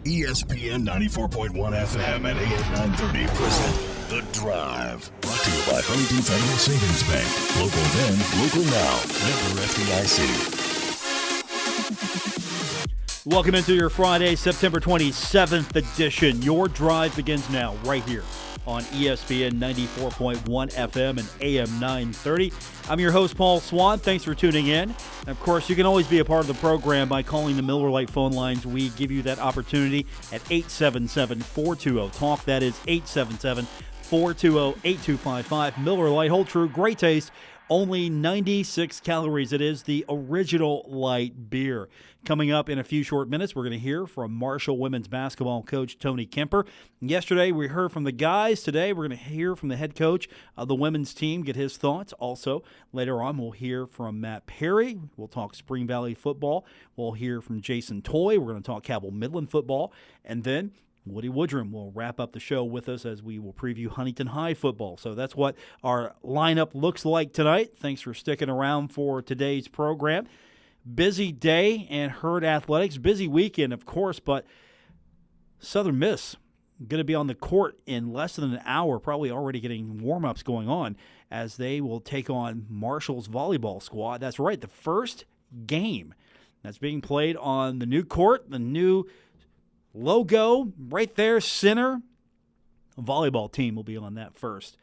ESPN 94.1 FM and AM 930 present The Drive. Brought to you by Huntington Federal Savings Bank. Local then, local now. Member FDIC. Welcome into your Friday, September 27th edition. Your drive begins now, right here on ESPN 94.1 FM and AM 930. I'm your host, Paul Swann. Thanks for tuning in. And of course, you can always be a part of the program by calling the Miller Lite phone lines. We give you that opportunity at 877-420-TALK. That is 877-420-8255. Miller Lite, hold true, great taste. Only 96 calories. It is the original light beer. Coming up in a few short minutes, we're going to hear from Marshall women's basketball coach Tony Kemper. Yesterday, we heard from the guys. Today, we're going to hear from the head coach of the women's team, get his thoughts. Also, later on, we'll hear from Matt Perry. We'll talk Spring Valley football. We'll hear from Jason Toy. We're going to talk Cabell Midland football. And then Woody Woodrum will wrap up the show with us as we will preview Huntington High football. So that's what our lineup looks like tonight. Thanks for sticking around for today's program. Busy day in Herd Athletics. Busy weekend, of course, but Southern Miss going to be on the court in less than an hour, probably already getting warm-ups going on as they will take on Marshall's volleyball squad. That's right, the first game that's being played on the new court, the new logo right there, center. A volleyball team will be on that first.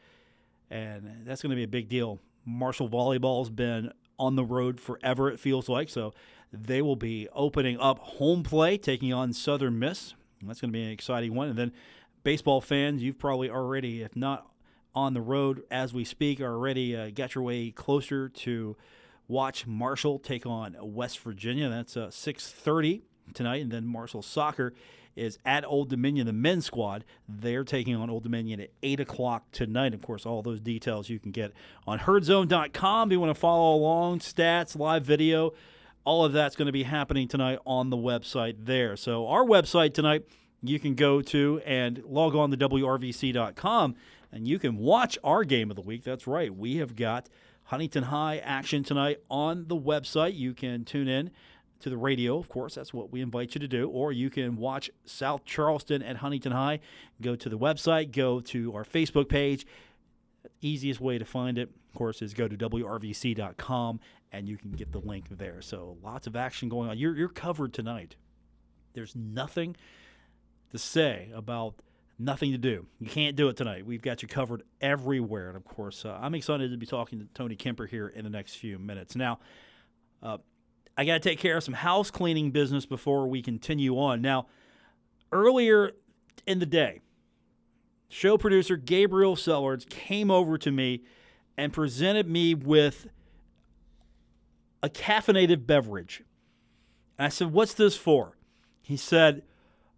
And that's going to be a big deal. Marshall volleyball's been on the road forever, it feels like. So they will be opening up home play, taking on Southern Miss. And that's going to be an exciting one. And then baseball fans, you've probably already, if not on the road as we speak, already got your way closer to watch Marshall take on West Virginia. That's 6:30 tonight. And then Marshall soccer is at Old Dominion, the men's squad. They're taking on Old Dominion at 8 o'clock tonight. Of course, all those details you can get on herdzone.com. If you want to follow along, stats, live video, all of that's going to be happening tonight on the website there. So our website tonight, you can go to and log on to WRVC.com, and you can watch our game of the week. That's right. We have got Huntington High action tonight on the website. You can tune in to the radio, of course, that's what we invite you to do, or you can watch South Charleston at Huntington High. Go to the website, go to our Facebook page. Easiest way to find it, of course, is go to WRVC.com, and you can get the link there. So lots of action going on. You're covered tonight. There's nothing to say about nothing to do. You can't do it tonight. We've got you covered everywhere. And, of course, I'm excited to be talking to Tony Kemper here in the next few minutes. Now, I got to take care of some house cleaning business before we continue on. Now, earlier in the day, show producer Gabriel Sellards came over to me and presented me with a caffeinated beverage. And I said, "What's this for?" He said,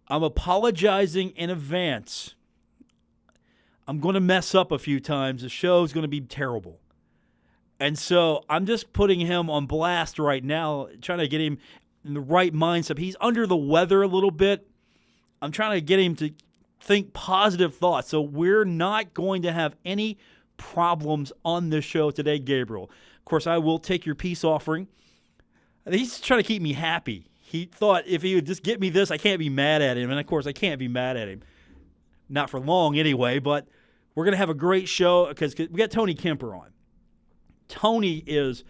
"I'm apologizing in advance. I'm going to mess up a few times. The show's going to be terrible." And so I'm just putting him on blast right now, trying to get him in the right mindset. He's under the weather a little bit. I'm trying to get him to think positive thoughts. So we're not going to have any problems on this show today, Gabriel. Of course, I will take your peace offering. He's trying to keep me happy. He thought if he would just get me this, I can't be mad at him. And, of course, I can't be mad at him. Not for long anyway, but we're going to have a great show because we got Tony Kemper on. Tony is,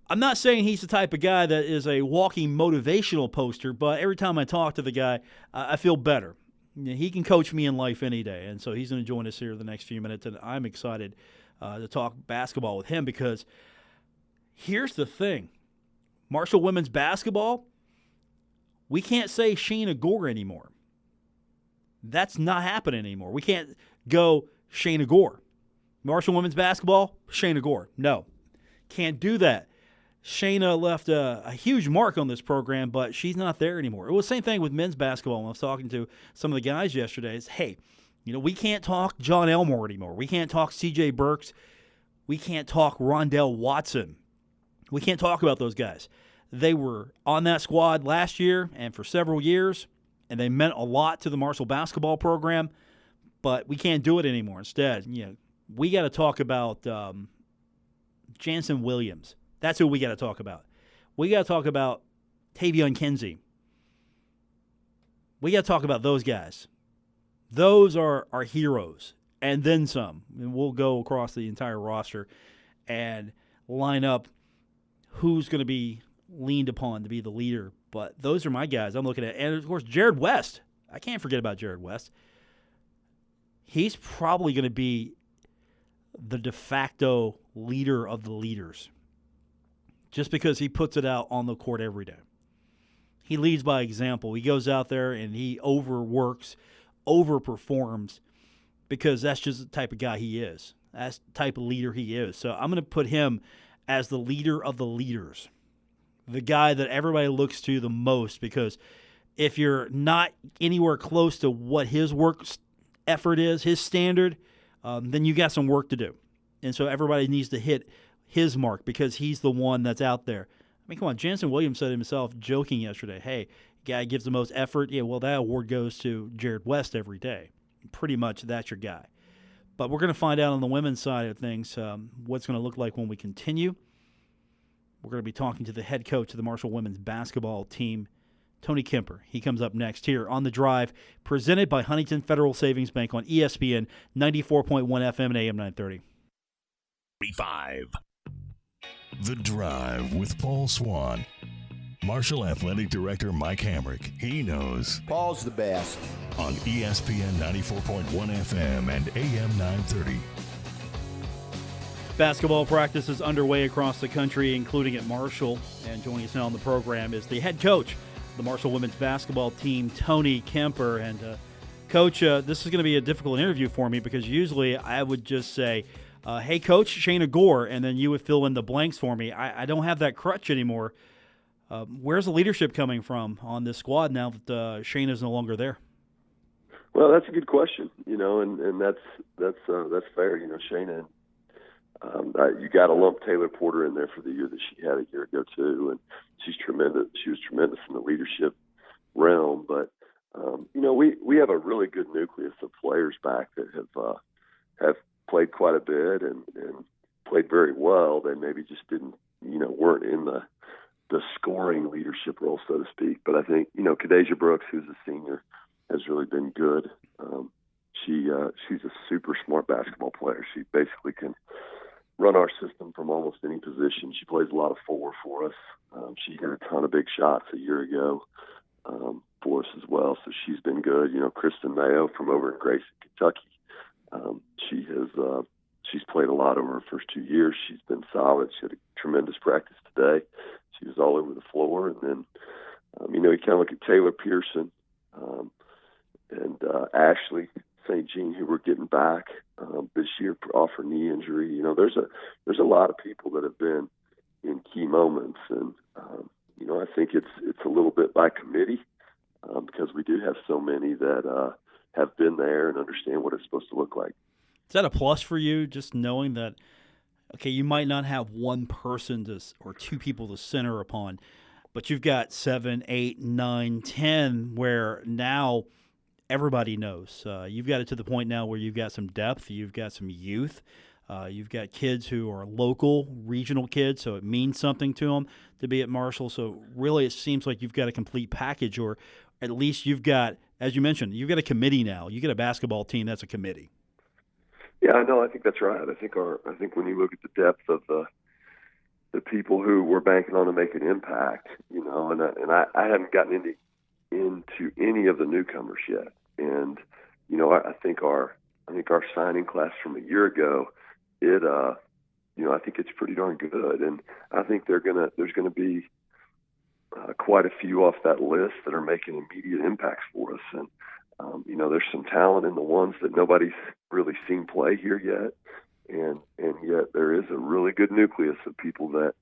I'm not saying he's the type of guy that is a walking motivational poster, but every time I talk to the guy, I feel better. He can coach me in life any day, and so he's going to join us here the next few minutes, and I'm excited to talk basketball with him because here's the thing. Marshall women's basketball, we can't say Shayna Gore anymore. That's not happening anymore. We can't go Shayna Gore. Marshall women's basketball, Shayna Gore. No, can't do that. Shayna left a huge mark on this program, but she's not there anymore. It was the same thing with men's basketball. When I was talking to some of the guys yesterday, it's, hey, we can't talk John Elmore anymore. We can't talk C.J. Burks. We can't talk Rondell Watson. We can't talk about those guys. They were on that squad last year and for several years, and they meant a lot to the Marshall basketball program, but we can't do it anymore. Instead, we got to talk about Jansen Williams. That's who we got to talk about. We got to talk about Tavion Kinsey. We got to talk about those guys. Those are our heroes, and then some. And we'll go across the entire roster and line up who's going to be leaned upon to be the leader. But those are my guys I'm looking at. And, of course, Jared West. I can't forget about Jared West. He's probably going to be the de facto leader of the leaders just because he puts it out on the court every day. He leads by example. He goes out there and he overworks, overperforms because that's just the type of guy he is. That's the type of leader he is. So I'm going to put him as the leader of the leaders, the guy that everybody looks to the most, because if you're not anywhere close to what his work effort is, his standard, then you got some work to do. And so everybody needs to hit his mark because he's the one that's out there. I mean, come on, Jansen Williams said himself, joking yesterday, hey, guy gives the most effort. Yeah, well, that award goes to Jared West every day. Pretty much that's your guy. But we're going to find out on the women's side of things what's going to look like when we continue. We're going to be talking to the head coach of the Marshall women's basketball team, Tony Kemper. He comes up next here on The Drive, presented by Huntington Federal Savings Bank on ESPN 94.1 FM and AM 930. 35. The Drive with Paul Swann. Marshall Athletic Director Mike Hamrick. He knows. Paul's the best. On ESPN 94.1 FM and AM 930. Basketball practice is underway across the country, including at Marshall. And joining us now on the program is the head coach of the Marshall women's basketball team, Tony Kemper. And, Coach, this is going to be a difficult interview for me because usually I would just say, hey, Coach, Shayna Gore, and then you would fill in the blanks for me. I don't have that crutch anymore. Where's the leadership coming from on this squad now that Shayna's no longer there? Well, that's a good question, and that's fair. Shayna, you got to lump Taylor Porter in there for the year that she had a year ago too, and she's tremendous. She was tremendous in the leadership realm, but we have a really good nucleus of players back that have played quite a bit and played very well. They maybe just didn't, weren't in the scoring leadership role, so to speak. But I think, Kadasia Brooks, who's a senior, has really been good. She's a super smart basketball player. She basically can run our system from almost any position. She plays a lot of forward for us. She hit a ton of big shots a year ago for us as well, so she's been good. Kristen Mayo from over in Grayson, Kentucky. She's played a lot over her first 2 years. She's been solid. She had a tremendous practice today. She was all over the floor. And then, you kind of look at Taylor Pearson and Ashley St. Jean, who we're getting back this year off her knee injury. There's a lot of people that have been in key moments. And, I think it's a little bit by committee because we do have so many that have been there and understand what it's supposed to look like. Is that a plus for you, just knowing that, okay, you might not have one person or two people to center upon, but you've got 7, 8, 9, 10 where now everybody knows. You've got it to the point now where you've got some depth, you've got some youth, you've got kids who are local, regional kids, so it means something to them to be at Marshall. So really it seems like you've got a complete package, or at least you've got, as you mentioned, you've got a committee now. You get a basketball team that's a committee. Yeah, no, I think that's right. I think when you look at the depth of the people who we're banking on to make an impact, and I haven't gotten into any of the newcomers yet. And I think our signing class from a year ago, I think it's pretty darn good. And I think there's gonna be quite a few off that list that are making immediate impacts for us. And there's some talent in the ones that nobody's really seen play here yet, and yet there is a really good nucleus of people that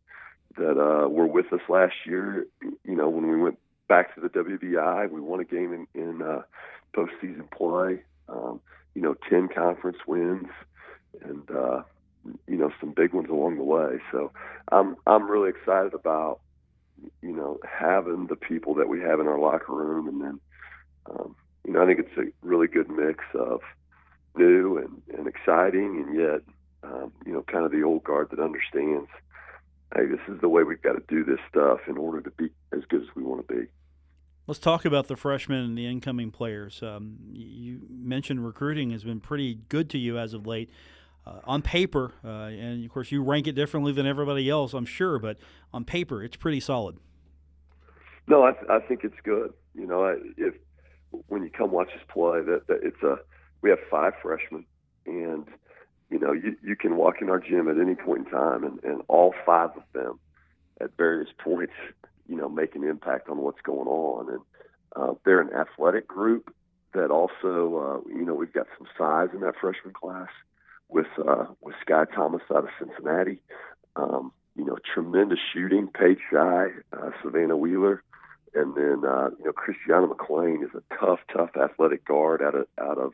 were with us last year. When we went back to the WBI, we won a game in postseason play. 10 conference wins, and some big ones along the way. So I'm really excited about having the people that we have in our locker room, and then. I think it's a really good mix of new and exciting, and yet, kind of the old guard that understands, hey, this is the way we've got to do this stuff in order to be as good as we want to be. Let's talk about the freshmen and the incoming players. You mentioned recruiting has been pretty good to you as of late. On paper, and of course you rank it differently than everybody else, I'm sure, but on paper it's pretty solid. No, I think it's good. If when you come watch us play, that we have 5 freshmen, and you can walk in our gym at any point in time, and all 5 of them at various points, make an impact on what's going on. And they're an athletic group that also, we've got some size in that freshman class with Sky Thomas out of Cincinnati. Tremendous shooting, Paige Shy, Savannah Wheeler, and then Christiana McLean is a tough athletic guard out of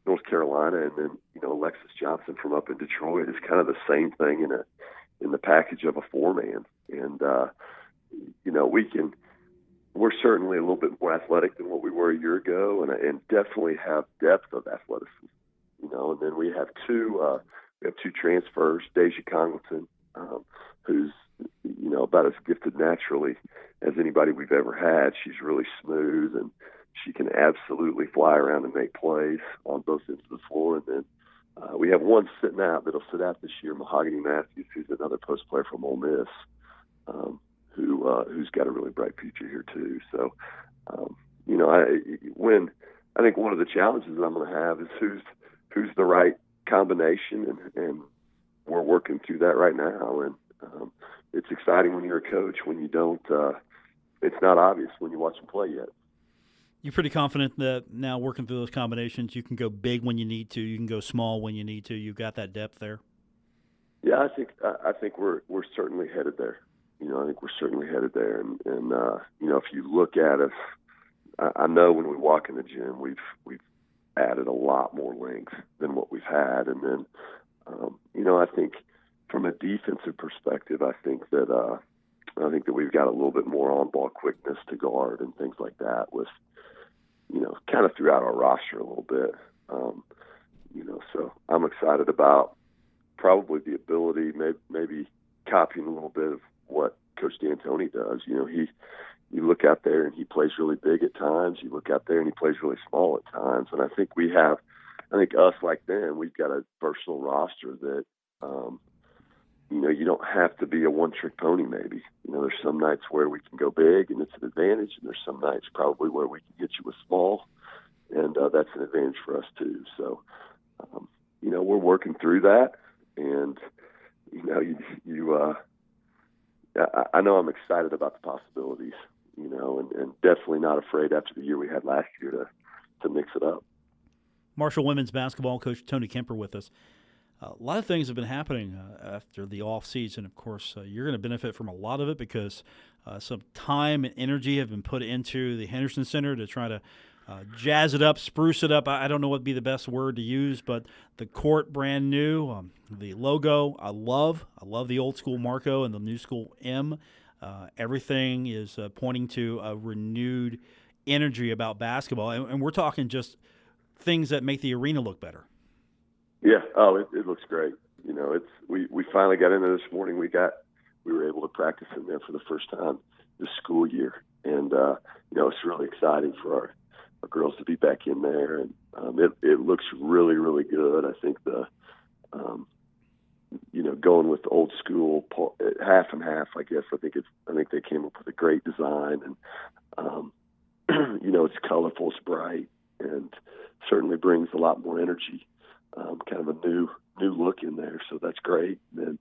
North Carolina, and then Alexis Johnson from up in Detroit is kind of the same thing in the package of a 4-man. And we're certainly a little bit more athletic than what we were a year ago, and definitely have depth of athleticism. And then we have two transfers, Deja Congleton, who's about as gifted naturally as anybody we've ever had. She's really smooth, and she can absolutely fly around and make plays on both ends of the floor. And then we have one sitting out that'll sit out this year, Mahogany Matthews, who's another post player from Ole Miss, who's got a really bright future here too. So, I think one of the challenges that I'm going to have is who's the right combination, and we're working through that right now. And it's exciting when you're a coach when you don't. It's not obvious when you watch them play yet. You're pretty confident that now working through those combinations, you can go big when you need to, you can go small when you need to. You've got that depth there. Yeah, I think we're certainly headed there. I think we're certainly headed there. And if you look at us, I know when we walk in the gym, we've added a lot more length than what we've had. And then, I think from a defensive perspective, I think that we've got a little bit more on-ball quickness to guard and things like that with, kind of throughout our roster a little bit. So I'm excited about probably the ability, maybe copying a little bit of what Coach D'Antoni does. You look out there and he plays really big at times. You look out there and he plays really small at times. And I think us like them, we've got a versatile roster that, you don't have to be a one-trick pony maybe. There's some nights where we can go big and it's an advantage, and there's some nights probably where we can get you with small, and that's an advantage for us too. So, we're working through that, and, I know I'm excited about the possibilities, and definitely not afraid after the year we had last year to mix it up. Marshall women's basketball coach Tony Kemper with us. A lot of things have been happening after the off season. Of course, you're going to benefit from a lot of it because some time and energy have been put into the Henderson Center to try to jazz it up, spruce it up. I don't know what would be the best word to use, but the court brand new, the logo I love the old school Marco and the new school M. Everything is pointing to a renewed energy about basketball, and we're talking just things that make the arena look better. Yeah. Oh, it looks great. We finally got in there this morning. We were able to practice in there for the first time this school year, and it's really exciting for our girls to be back in there, and it looks really, really good. I think going with the old school half and half, I guess. I think they came up with a great design, and it's colorful, it's bright, and certainly brings a lot more energy. Kind of a new look in there, so that's great. And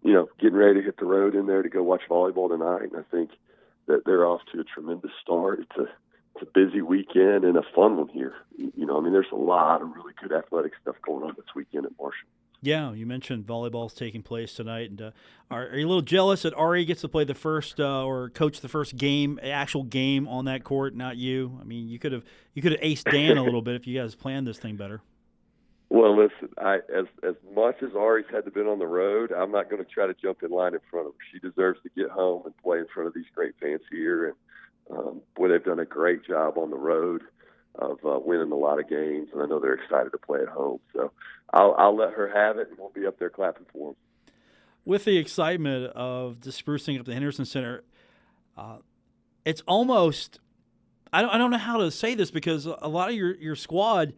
then, getting ready to hit the road in there to go watch volleyball tonight, and I think that they're off to a tremendous start. It's a busy weekend and a fun one here. There's a lot of really good athletic stuff going on this weekend at Marshall. Yeah, you mentioned volleyball's taking place tonight, and are you a little jealous that Ari gets to play the first or coach the first actual game on that court, not you? I mean, you could have aced Dan a little bit if you guys planned this thing better. Well, listen, as much as Ari's had to been on the road, I'm not going to try to jump in line in front of her. She deserves to get home and play in front of these great fans here. And they've done a great job on the road of winning a lot of games, and I know they're excited to play at home. So I'll let her have it, and we'll be up there clapping for them. With the excitement of just sprucing up the Henderson Center, it's almost I don't know how to say this because a lot of your squad,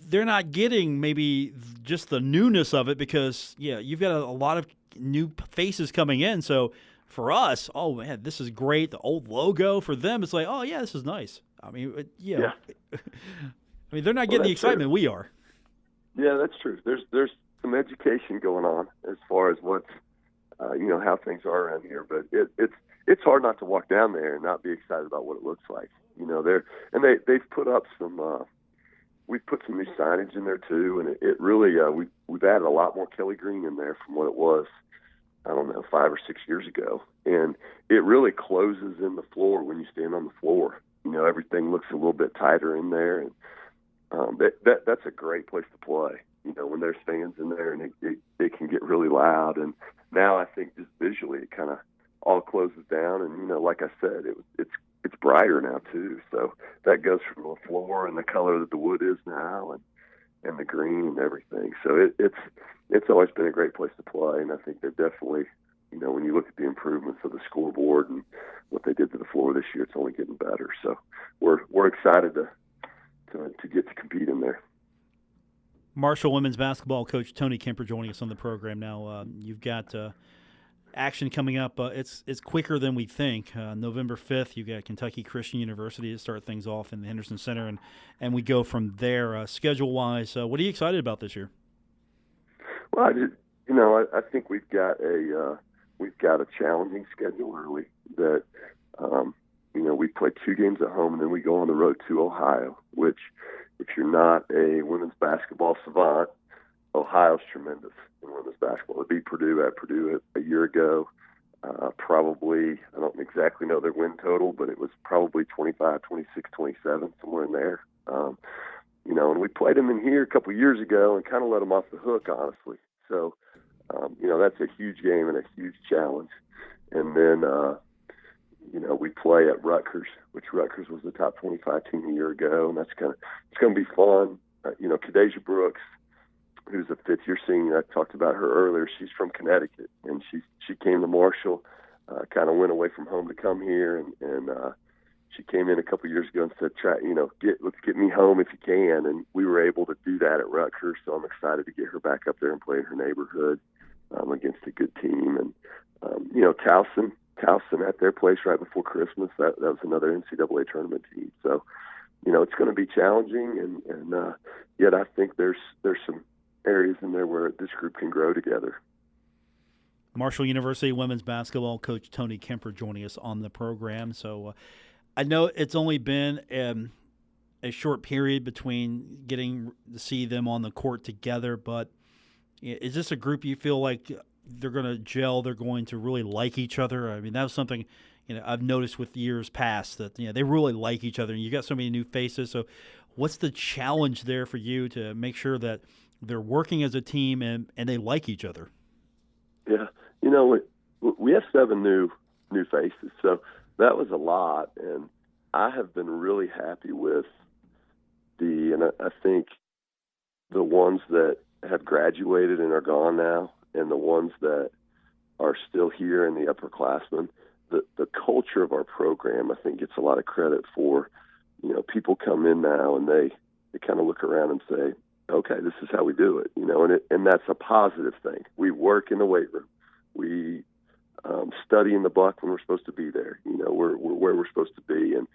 they're not getting maybe just the newness of it because you've got a lot of new faces coming in. So for us, oh man, this is great. The old logo for them, it's like, oh yeah, this is nice. I mean, Yeah. I mean, they're not getting the excitement we are. Yeah, that's true. There's some education going on as far as what's how things are around here, but it's hard not to walk down there and not be excited about what it looks like. They've put up some. We've put some new signage in there too, and it really we've added a lot more Kelly green in there from what it was, I don't know, 5 or 6 years ago, and it really closes in the floor when you stand on the floor. Everything looks a little bit tighter in there, and that's a great place to play. When there's fans in there, and it can get really loud. And now I think just visually it kind of all closes down, and like I said, it's brighter now too. So that goes from the floor and the color that the wood is now, and the green and everything. So it's always been a great place to play, and I think they're definitely, when you look at the improvements of the scoreboard and what they did to the floor this year, it's only getting better. So we're excited to get to compete in there. Marshall women's basketball coach Tony Kemper joining us on the program now. You've got action coming up. It's quicker than we think. November 5th, you've got Kentucky Christian University to start things off in the Henderson Center, and we go from there. Schedule-wise, what are you excited about this year? Well, I think we've got a challenging schedule early. That we play 2 games at home, and then we go on the road to Ohio, which, if you're not a women's basketball savant, Ohio's tremendous in women's basketball. They beat Purdue at Purdue a year ago. Probably, I don't exactly know their win total, but it was probably 25, 26, 27, somewhere in there. And we played them in here a couple of years ago and kind of let them off the hook, honestly. So, that's a huge game and a huge challenge. And then, we play at Rutgers, which Rutgers was the top 25 team a year ago, and it's going to be fun. Kadeja Brooks, who's a fifth-year senior, I talked about her earlier. She's from Connecticut, and she came to Marshall, kind of went away from home to come here, and she came in a couple of years ago and said, let's get me home if you can, and we were able to do that at Rutgers, so I'm excited to get her back up there and play in her neighborhood against a good team. And, Towson at their place right before Christmas, that was another NCAA tournament team. So, it's going to be challenging, and yet I think there's some areas in there where this group can grow together. Marshall University women's basketball coach Tony Kemper joining us on the program. So I know it's only been a short period between getting to see them on the court together, but is this a group you feel like they're going to gel, they're going to really like each other? I mean, that was something I've noticed with years past that they really like each other, and you got so many new faces. So what's the challenge there for you to make sure that they're working as a team and they like each other? Yeah, we have 7 new faces, so that was a lot, and I have been really happy with and I think the ones that have graduated and are gone now, and the ones that are still here in the upperclassmen. The culture of our program, I think, gets a lot of credit for, people come in now and they kind of look around and say, okay, this is how we do it, and that's a positive thing. We work in the weight room. We study in the buck when we're supposed to be there. We're where we're supposed to be. And,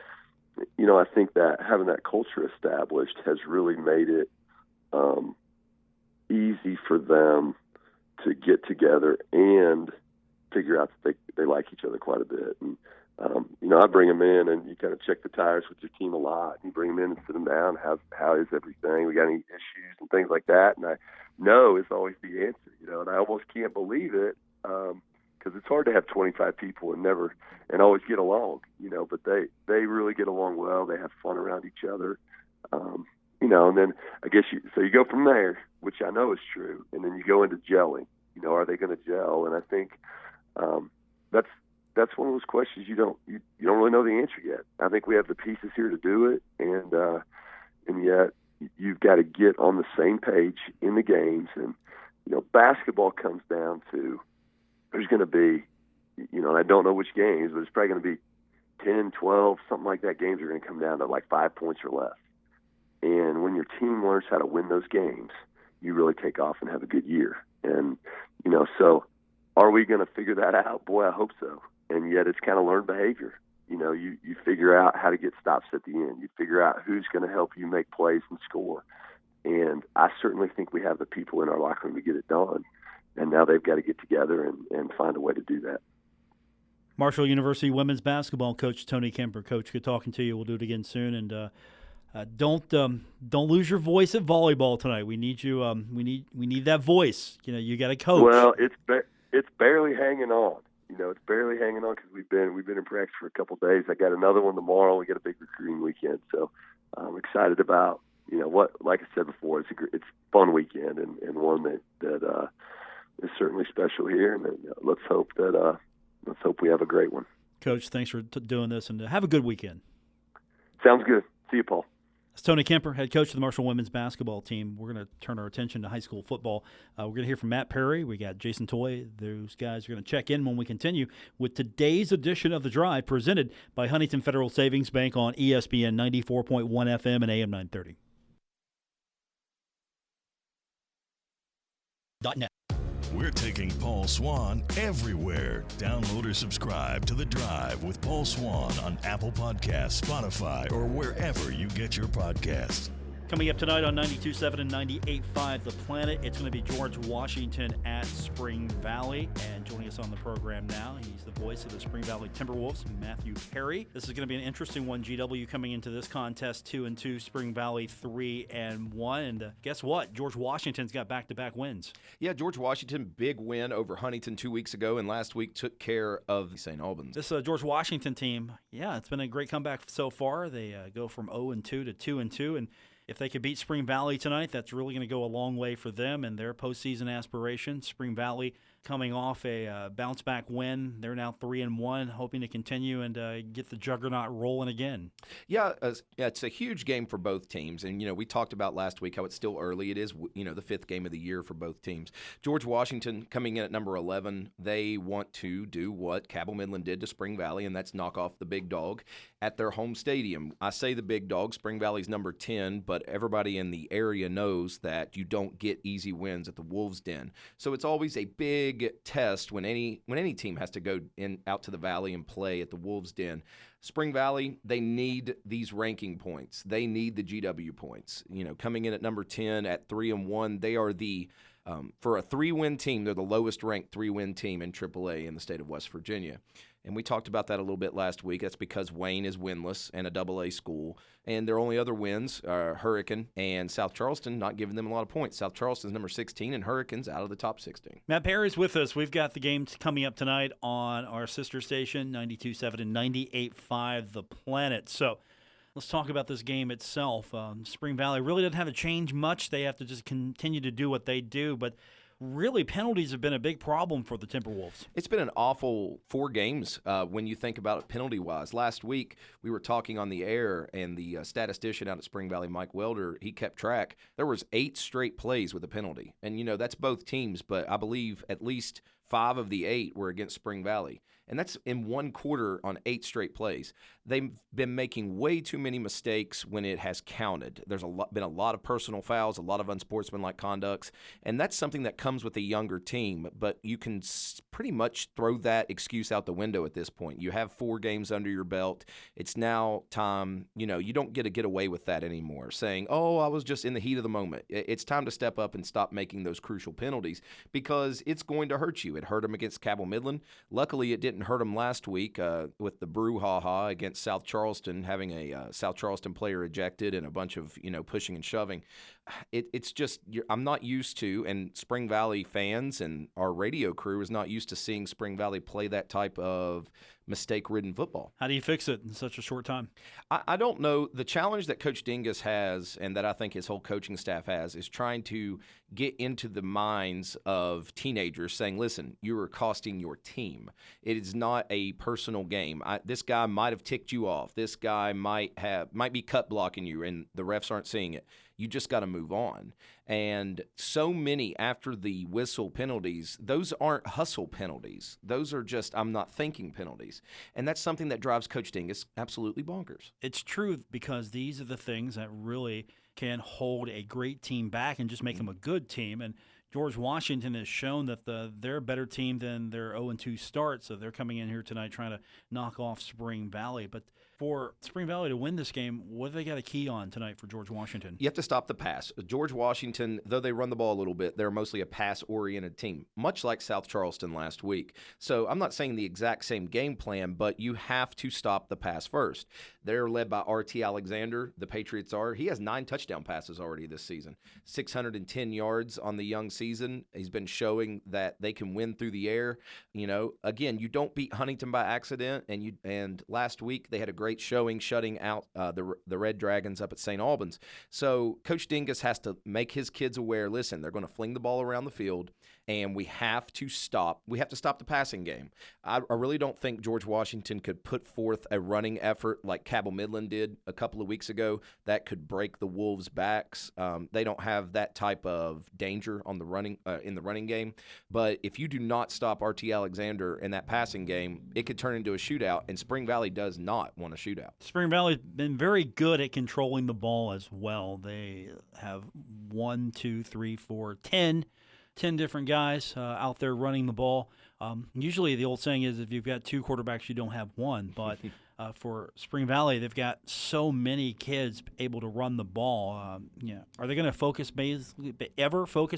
I think that having that culture established has really made it easy for them to get together and figure out that they like each other quite a bit. And, I bring them in and you kind of check the tires with your team a lot. You bring them in and sit them down. How is everything? We got any issues and things like that? And I know is always the answer, and I almost can't believe it because it's hard to have 25 people and always get along, but they really get along well. They have fun around each other. And then I guess you go from there, which I know is true, and then you go into gelling. Are they going to gel? And I think that's one of those questions you don't really know the answer yet. I think we have the pieces here to do it, and yet you've got to get on the same page in the games. And basketball comes down to there's going to be, and I don't know which games, but it's probably going to be 10, 12, something like that, games are going to come down to like 5 points or less. And when your team learns how to win those games, you really take off and have a good year. And, so are we going to figure that out? Boy, I hope so. And yet it's kind of learned behavior. You figure out how to get stops at the end. You figure out who's going to help you make plays and score. And I certainly think we have the people in our locker room to get it done. And now they've got to get together and find a way to do that. Marshall University women's basketball coach Tony Kemper. Coach, good talking to you. We'll do it again soon. And don't lose your voice at volleyball tonight. We need you. We need that voice. You got to coach. Well, it's barely hanging on. It's barely hanging on because we've been in practice for a couple of days. I got another one tomorrow. We got a big recruiting weekend, so I'm excited about what. Like I said before, it's a fun weekend and one that is certainly special here. And let's hope we have a great one. Coach, thanks for doing this, and have a good weekend. Sounds good. See you, Paul. It's Tony Kemper, head coach of the Marshall women's basketball team. We're going to turn our attention to high school football. We're going to hear from Matt Perry. We got Jason Toy. Those guys are going to check in when we continue with today's edition of The Drive, presented by Huntington Federal Savings Bank on ESPN 94.1 FM and AM 930. .net. We're taking Paul Swann everywhere. Download or subscribe to The Drive with Paul Swann on Apple Podcasts, Spotify, or wherever you get your podcasts. Coming up tonight on 92.7 and 98.5 The Planet, it's going to be George Washington at Spring Valley. And joining us on the program now, he's the voice of the Spring Valley Timberwolves, Matthew Perry. This is going to be an interesting one, GW, coming into this contest 2-2, Spring Valley 3-1. And guess what? George Washington's got back-to-back wins. Yeah, George Washington, big win over Huntington 2 weeks ago, and last week took care of St. Albans. This George Washington team, yeah, it's been a great comeback so far. They go from 0-2 to 2-2, and if they could beat Spring Valley tonight, that's really going to go a long way for them and their postseason aspirations. Spring Valley coming off a bounce-back win. They're now 3-1, hoping to continue and get the juggernaut rolling again. Yeah, it's a huge game for both teams. And, we talked about last week how it's still early. It is, the fifth game of the year for both teams. George Washington coming in at number 11. They want to do what Cabell Midland did to Spring Valley, and that's knock off the big dog at their home stadium. I say the big dog. Spring Valley's number 10, but everybody in the area knows that you don't get easy wins at the Wolves' Den. So it's always a big test when any team has to go out to the Valley and play at the Wolves' Den. Spring Valley, they need these ranking points. They need the GW points. Coming in at number 10 at 3-1, they are for a 3-win team, they're the lowest ranked 3-win team in AAA in the state of West Virginia. And we talked about that a little bit last week. That's because Wayne is winless and a AA school. And their only other wins are Hurricane and South Charleston, not giving them a lot of points. South Charleston's number 16 and Hurricane's out of the top 16. Matt Perry's with us. We've got the games coming up tonight on our sister station, 92.7 and 98.5 The Planet. So let's talk about this game itself. Spring Valley really doesn't have to change much. They have to just continue to do what they do. But really, penalties have been a big problem for the Timberwolves. It's been an awful 4 games when you think about it penalty-wise. Last week, we were talking on the air, and the statistician out at Spring Valley, Mike Welder, he kept track. There was 8 straight plays with a penalty. And, that's both teams, but I believe at least 5 of the 8 were against Spring Valley. And that's in one quarter on 8 straight plays. They've been making way too many mistakes when it has counted. There's been a lot of personal fouls, a lot of unsportsmanlike conducts, and that's something that comes with a younger team. But you can pretty much throw that excuse out the window at this point. You have 4 games under your belt. It's now time, you don't get to get away with that anymore, saying, oh, I was just in the heat of the moment. It's time to step up and stop making those crucial penalties because it's going to hurt you. It hurt them against Cabell Midland. Luckily, it didn't hurt them last week with the brouhaha against South Charleston, having a South Charleston player ejected and a bunch of pushing and shoving. It's just I'm not used to, and Spring Valley fans and our radio crew is not used to seeing Spring Valley play that type of mistake-ridden football. How do you fix it in such a short time? I don't know. The challenge that Coach Dingus has and that I think his whole coaching staff has is trying to get into the minds of teenagers saying, listen, you are costing your team. It is not a personal game. This guy might have ticked you off. This guy might be cut blocking you, and the refs aren't seeing it. You just got to move on. And so many after the whistle penalties, those aren't hustle penalties. Those are just I'm not thinking penalties. And that's something that drives Coach Dingus absolutely bonkers. It's true, because these are the things that really can hold a great team back and just make them a good team. And George Washington has shown that they're a better team than their 0-2 start, so they're coming in here tonight trying to knock off Spring Valley. But for Spring Valley to win this game, what do they got a key on tonight for George Washington? You have to stop the pass. George Washington, though they run the ball a little bit, they're mostly a pass-oriented team, much like South Charleston last week. So I'm not saying the exact same game plan, but you have to stop the pass first. They're led by R.T. Alexander. The Patriots are. He has 9 touchdown passes already this season, 610 yards on the young season. He's been showing that they can win through the air. You know, again, you don't beat Huntington by accident, and last week they had a great showing shutting out the Red Dragons up at St. Albans. So Coach Dingus has to make his kids aware, listen, they're going to fling the ball around the field, and we have to stop the passing game. I really don't think George Washington could put forth a running effort like Cabell Midland did a couple of weeks ago that could break the Wolves' backs. They don't have that type of danger on the running in the running game. But if you do not stop R.T. Alexander in that passing game, it could turn into a shootout, and Spring Valley does not want a shootout. Spring Valley's been very good at controlling the ball as well. They have 10 different guys out there running the ball. Usually the old saying is if you've got 2 quarterbacks, you don't have one. But for Spring Valley, they've got so many kids able to run the ball. Are they going to focus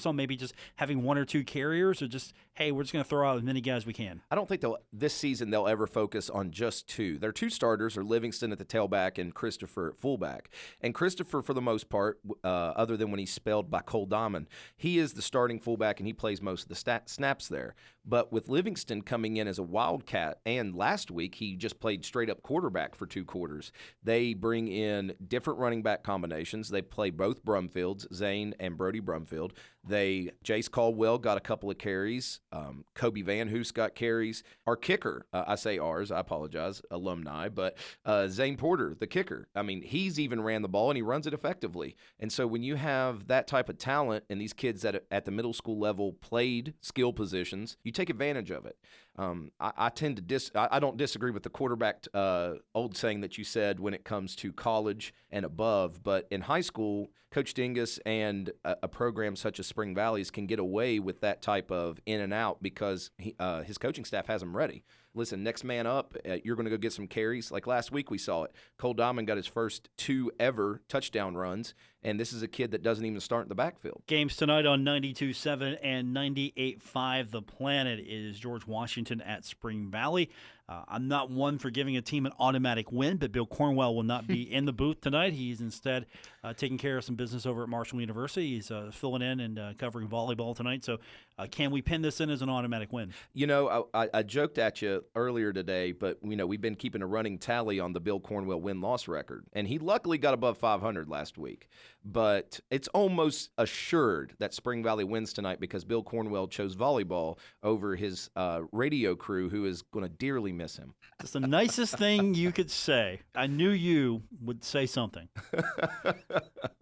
on maybe just having 1 or 2 carriers, or just, hey, we're just going to throw out as many guys as we can? I don't think this season they'll ever focus on just 2. Their 2 starters are Livingston at the tailback and Christopher at fullback. And Christopher, for the most part, other than when he's spelled by Cole Diamond, he is the starting fullback and he plays most of the snaps there. But with Livingston coming in as a wildcat, and last week he just played straight-up quarterback for 2 quarters, they bring in different running back combinations. They play both Brumfields, Zane and Brody Brumfield. Jace Caldwell got a couple of carries. Kobe Van Hoos got carries. Our kicker, I say ours, I apologize, alumni, but Zane Porter, the kicker, I mean, he's even ran the ball and he runs it effectively. And so when you have that type of talent and these kids that at the middle school level played skill positions, you take advantage of it. I tend to I don't disagree with the quarterback old saying that you said when it comes to college and above, but in high school, Coach Dingus and a program such as Spring Valley's can get away with that type of in and out because his coaching staff has him ready. Listen, next man up, you're going to go get some carries. Like last week we saw it. Cole Diamond got his first 2 ever touchdown runs, and this is a kid that doesn't even start in the backfield. Games tonight on 92.7 and 98.5 The Planet is George Washington at Spring Valley. I'm not one for giving a team an automatic win, but Bill Cornwell will not be in the booth tonight. He's instead taking care of some business over at Marshall University. He's filling in and covering volleyball tonight. So can we pin this in as an automatic win? You know, I joked at you earlier today, but, we've been keeping a running tally on the Bill Cornwell win-loss record. And he luckily got above 500 last week. But it's almost assured that Spring Valley wins tonight because Bill Cornwell chose volleyball over his radio crew, who is going to dearly miss him. It's the nicest thing you could say. I knew you would say something.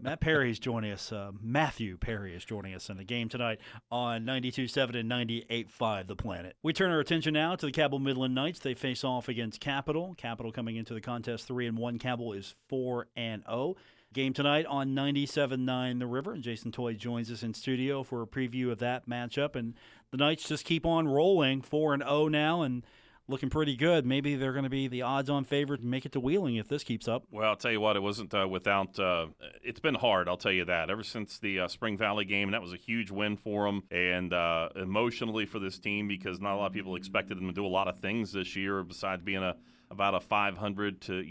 Matt Perry's joining us. Matthew Perry is joining us in the game tonight on 92.7 and 98.5 The Planet. We turn our attention now to the Cabell Midland Knights. They face off against Capital. Capital coming into the contest 3-1. Cabell is 4-0. Game tonight on 97.9 The River, and Jason Toy joins us in studio for a preview of that matchup. And the Knights just keep on rolling, 4-0 now, and looking pretty good. Maybe they're going to be the odds-on favorite and make it to Wheeling if this keeps up. Well, I'll tell you what, it wasn't without it's been hard, I'll tell you that. Ever since the Spring Valley game, that was a huge win for them, and emotionally for this team because not a lot of people expected them to do a lot of things this year besides being about a 500 to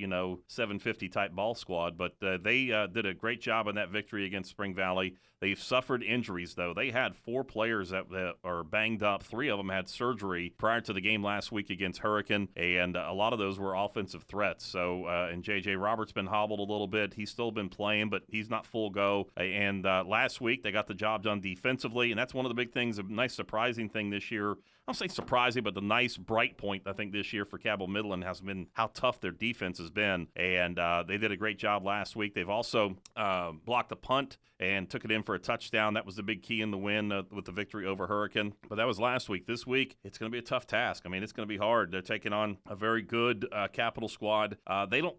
750 type ball squad, but they did a great job in that victory against Spring Valley. They've suffered injuries, though. They had 4 players that are banged up. 3 of them had surgery prior to the game last week against Hurricane, and a lot of those were offensive threats. So, and J.J. Roberts been hobbled a little bit. He's still been playing, but he's not full go. And last week they got the job done defensively, and that's one of the big things, a nice surprising thing this year I'll say surprising, but the nice bright point I think this year for Cabell Midland has been how tough their defense has been, and they did a great job last week. They've also blocked a punt and took it in for a touchdown. That was the big key in the win with the victory over Hurricane. But that was last week. This week, it's going to be a tough task. I mean, it's going to be hard. They're taking on a very good Capital squad.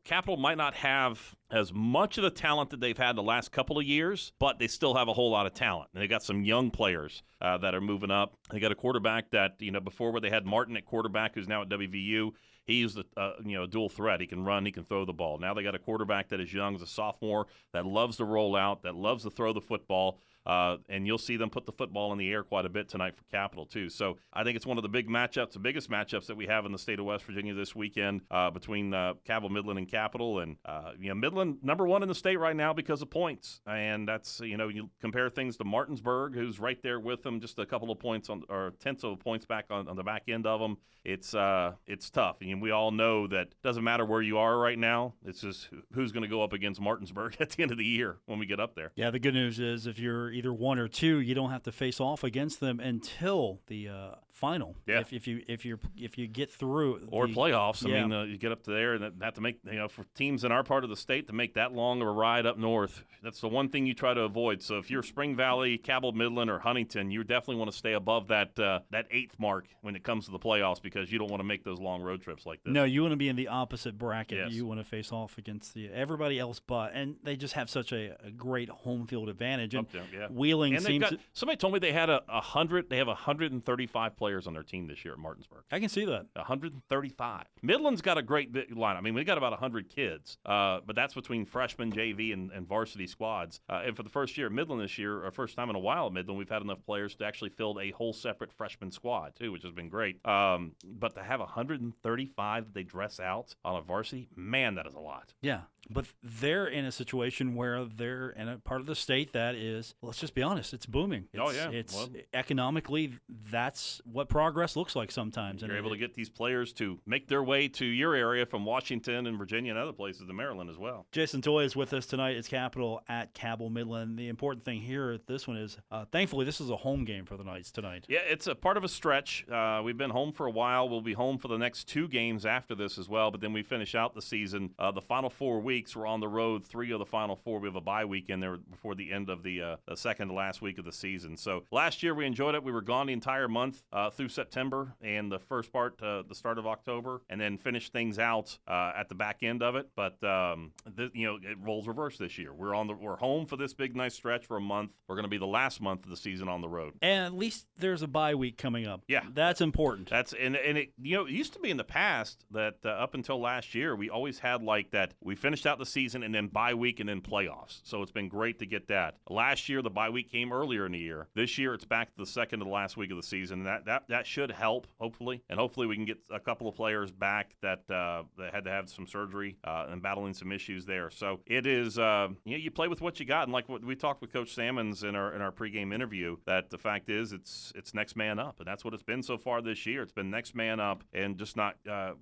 Capital might not have as much of the talent that they've had the last couple of years, but they still have a whole lot of talent. And they got some young players that are moving up. They got a quarterback that, before where they had Martin at quarterback, who's now at WVU, he's a dual threat. He can run, he can throw the ball. Now they got a quarterback that is young, as a sophomore, that loves to roll out, that loves to throw the football. And you'll see them put the football in the air quite a bit tonight for Capital, too. So I think it's one of the big matchups, the biggest matchups that we have in the state of West Virginia this weekend between Cabell Midland and Capital. And, Midland, number one in the state right now because of points. And that's, you compare things to Martinsburg, who's right there with them, just a couple of points or tenths of points back on the back end of them. It's tough. And we all know that it doesn't matter where you are right now. It's just who's going to go up against Martinsburg at the end of the year when we get up there. Yeah, the good news is if you're either one or two, you don't have to face off against them until the final. Yeah. If you get through or playoffs. Yeah. I mean, you get up there and have to make for teams in our part of the state to make that long of a ride up north. That's the one thing you try to avoid. So if you're Spring Valley, Cabell Midland, or Huntington, you definitely want to stay above that eighth mark when it comes to the playoffs because you don't want to make those long road trips like this. No, you want to be in the opposite bracket. Yes. You want to face off against everybody else, and they just have such a great home field advantage. And Wheeling and seems somebody told me they had 100. They have 135 players on their team this year at Martinsburg. I can see that. 135. Midland's got a great line. I mean, we got about 100 kids, but that's between freshman, JV, and varsity squads. And for the first year at Midland this year, our first time in a while at Midland, we've had enough players to actually fill a whole separate freshman squad too, which has been great. But to have 135 that they dress out on a varsity, man, that is a lot. Yeah. But they're in a situation where they're in a part of the state that is, let's just be honest, it's booming. It's economically, that's what progress looks like sometimes. You're able to get these players to make their way to your area from Washington and Virginia and other places in Maryland as well. Jason Toy is with us tonight. It's Capital at Cabell Midland. The important thing here at this one is, thankfully, this is a home game for the Knights tonight. Yeah, it's a part of a stretch. We've been home for a while. We'll be home for the next 2 games after this as well, but then we finish out the season. The final 4 weeks, we're on the road. 3 of the final 4. We have a bye week in there before the end of the second to last week of the season. So last year we enjoyed it. We were gone the entire month through September and the first part, the start of October, and then finished things out at the back end of it. But it rolls reverse this year. We're home for this big nice stretch for a month. We're going to be the last month of the season on the road. And at least there's a bye week coming up. Yeah, that's important. And it it used to be in the past that up until last year we always had like that. We finished out the season and then bye week and then playoffs. So it's been great to get that. Last year the bye week came earlier in the year. This year it's back to the second to the last week of the season. And that should help hopefully. And hopefully we can get a couple of players back that had to have some surgery and battling some issues there. So it is you play with what you got. And like what we talked with Coach Salmons in our pregame interview, that the fact is it's next man up, and that's what it's been so far this year. It's been next man up and just not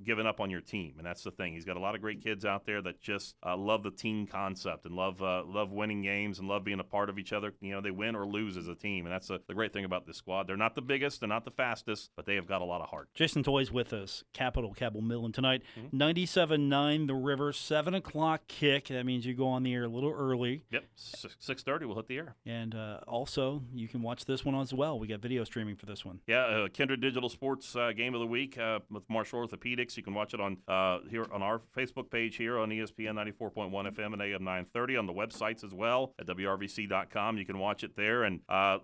giving up on your team. And that's the thing. He's got a lot of great kids out there that just love the team concept and love winning games and love being a part of each other. They win or lose as a team, and that's the great thing about this squad. They're not the biggest, they're not the fastest, but they have got a lot of heart. Jason Toy's with us. Cabell Midland tonight. 97.9 The River, 7 o'clock kick. That means you go on the air a little early. Yep, 6:30 we'll hit the air. And also, you can watch this one as well. We got video streaming for this one. Yeah, Kindred Digital Sports Game of the Week with Marshall Orthopedics. You can watch it on here on our Facebook page here on ESPN 94.1 FM and AM 930 on the websites as well at WRVC.com. You can watch it there, and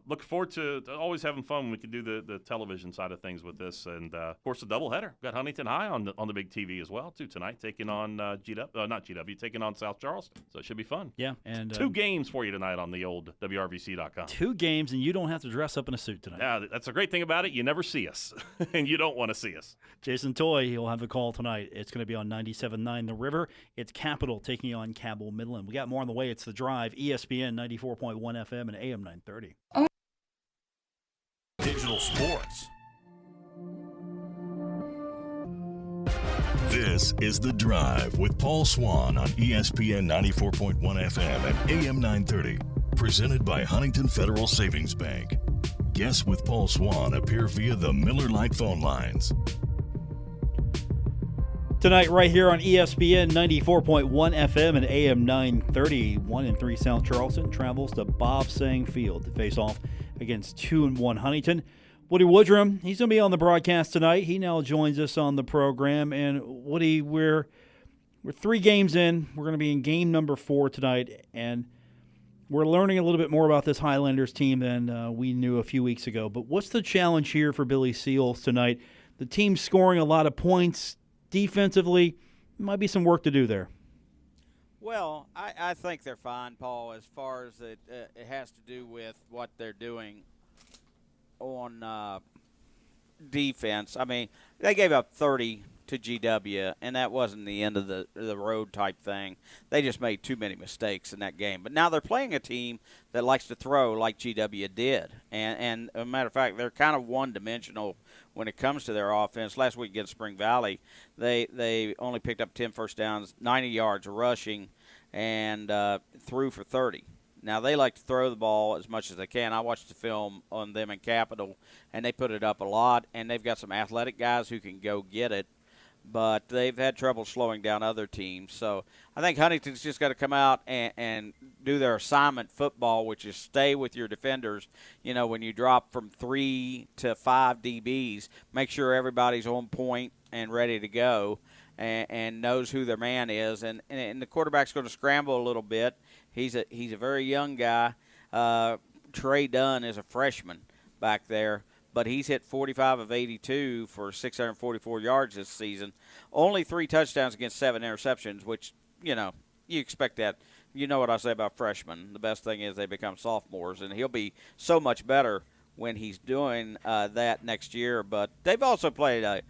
look forward to always having fun when we can do the television side of things with this. And of course, the doubleheader. We've got Huntington High on the big TV as well too tonight, taking on not GW, taking on South Charleston. So it should be fun. Yeah, and 2 games for you tonight on the old WRVC.com. 2 games, and you don't have to dress up in a suit tonight. Yeah, that's a great thing about it. You never see us, and you don't want to see us. Jason Toy, he'll have the call tonight. It's going to be on 97.9 The River. It's Capital taking on Cabell Midland. We got more on the way. It's The Drive, ESPN 94.1 FM and AM 930. Digital Sports. This is The Drive with Paul Swann on ESPN 94.1 FM and AM 930. Presented by Huntington Federal Savings Bank. Guests with Paul Swann appear via the Miller Lite phone lines. Tonight, right here on ESPN 94.1 FM and AM 930, 1-3 South Charleston travels to Bob Sang Field to face off against 2-1 Huntington. Woody Woodrum, he's going to be on the broadcast tonight. He now joins us on the program. And Woody, we're 3 games in. We're going to be in game number 4 tonight, and we're learning a little bit more about this Highlanders team than we knew a few weeks ago. But what's the challenge here for Billy Seals tonight? The team's scoring a lot of points. Defensively, might be some work to do there. Well, I think they're fine, Paul, as far as it has to do with what they're doing on defense. I mean, they gave up 30 to GW, and that wasn't the end of the road type thing. They just made too many mistakes in that game. But now they're playing a team that likes to throw like GW did. And as a matter of fact, they're kind of one-dimensional when it comes to their offense. Last week against Spring Valley, they only picked up 10 first downs, 90 yards rushing, and threw for 30. Now, they like to throw the ball as much as they can. I watched the film on them in Capital, and they put it up a lot, and they've got some athletic guys who can go get it, but they've had trouble slowing down other teams. So I think Huntington's just got to come out and do their assignment football, which is stay with your defenders. You know, when you drop from 3 to 5 DBs, make sure everybody's on point and ready to go and knows who their man is. And the quarterback's going to scramble a little bit. He's a very young guy. Trey Dunn is a freshman back there, but he's hit 45 of 82 for 644 yards this season. Only 3 touchdowns against 7 interceptions, which, you know, you expect that. You know what I say about freshmen. The best thing is they become sophomores, and he'll be so much better when he's doing that next year. But they've also played a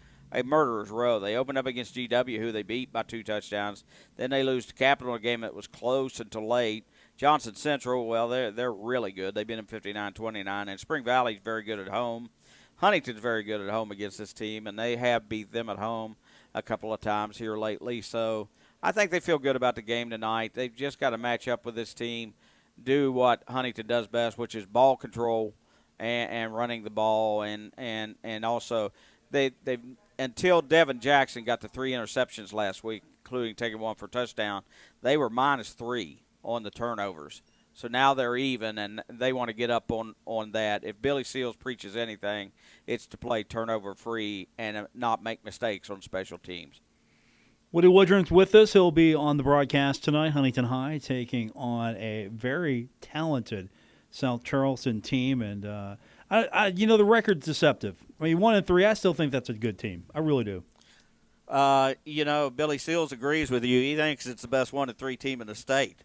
murderer's row. They opened up against GW, who they beat by 2 touchdowns. Then they lose to Capital in a game that was close until late. Johnson Central, well, they're really good. They've been in 59-29, and Spring Valley's very good at home. Huntington's very good at home against this team, and they have beat them at home a couple of times here lately. So I think they feel good about the game tonight. They've just got to match up with this team, do what Huntington does best, which is ball control and running the ball, and also they've until Devin Jackson got the 3 interceptions last week, including taking 1 for a touchdown, they were -3 on the turnovers. So now they're even, and they want to get up on that. If Billy Seals preaches anything, it's to play turnover-free and not make mistakes on special teams. Woody Woodrum's with us. He'll be on the broadcast tonight. Huntington High taking on a very talented South Charleston team, and the record's deceptive. I mean, 1-3. I still think that's a good team. I really do. Billy Seals agrees with you. He thinks it's the best 1-3 team in the state.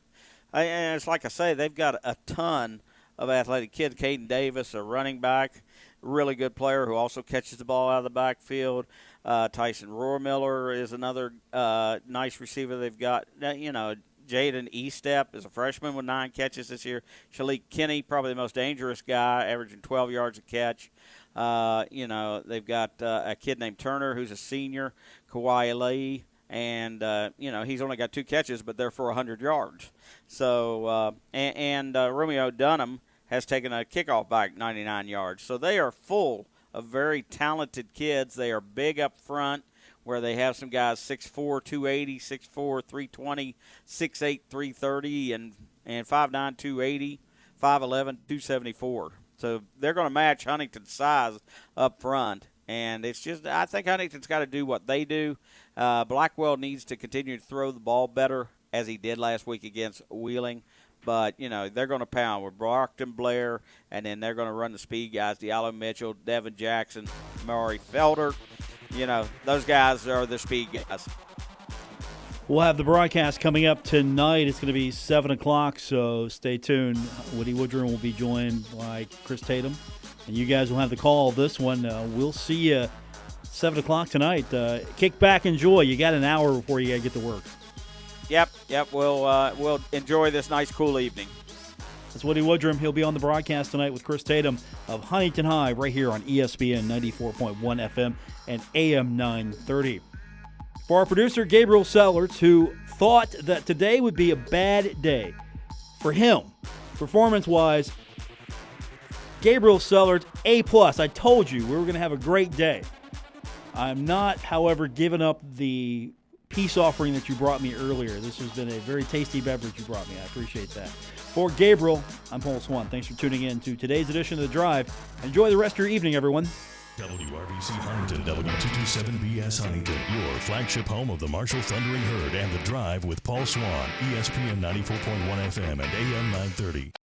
And it's like I say, they've got a ton of athletic kids. Caden Davis, a running back, really good player who also catches the ball out of the backfield. Tyson Rohrmiller is another nice receiver they've got. Jaden Estep is a freshman with 9 catches this year. Shalik Kinney, probably the most dangerous guy, averaging 12 yards a catch. They've got a kid named Turner who's a senior, Kawhi Lee, and he's only got 2 catches, but they're for 100 yards. So Romeo Dunham has taken a kickoff back 99 yards. So they are full of very talented kids. They are big up front, where they have some guys 6'4", 280, 6'4", 320, 6'8", 330, and 5'9", 280, 5'11", 274. So they're going to match Huntington's size up front. And it's just, I think Huntington's got to do what they do. Blackwell needs to continue to throw the ball better, as he did last week against Wheeling. But, they're going to pound with Brockton Blair, and then they're going to run the speed guys, Diallo Mitchell, Devin Jackson, Maury Felder. Those guys are the speed guys. We'll have the broadcast coming up tonight. It's going to be 7 o'clock, so stay tuned. Woody Woodrum will be joined by Chris Tatum, and you guys will have the call of this one. We'll see you 7 o'clock tonight. Kick back, enjoy. You got an hour before you got to get to work. Yep. We'll enjoy this nice, cool evening. That's Woody Woodrum. He'll be on the broadcast tonight with Chris Tatum of Huntington High right here on ESPN 94.1 FM and AM 930. For our producer, Gabriel Sellers, who thought that today would be a bad day for him, performance-wise, Gabriel Sellers, A+. I told you we were going to have a great day. I'm not, however, giving up the peace offering that you brought me earlier. This has been a very tasty beverage you brought me. I appreciate that. For Gabriel, I'm Paul Swann. Thanks for tuning in to today's edition of The Drive. Enjoy the rest of your evening, everyone. WRBC Huntington, W227BS Huntington, your flagship home of the Marshall Thundering Herd and The Drive with Paul Swann, ESPN 94.1 FM and AM 930.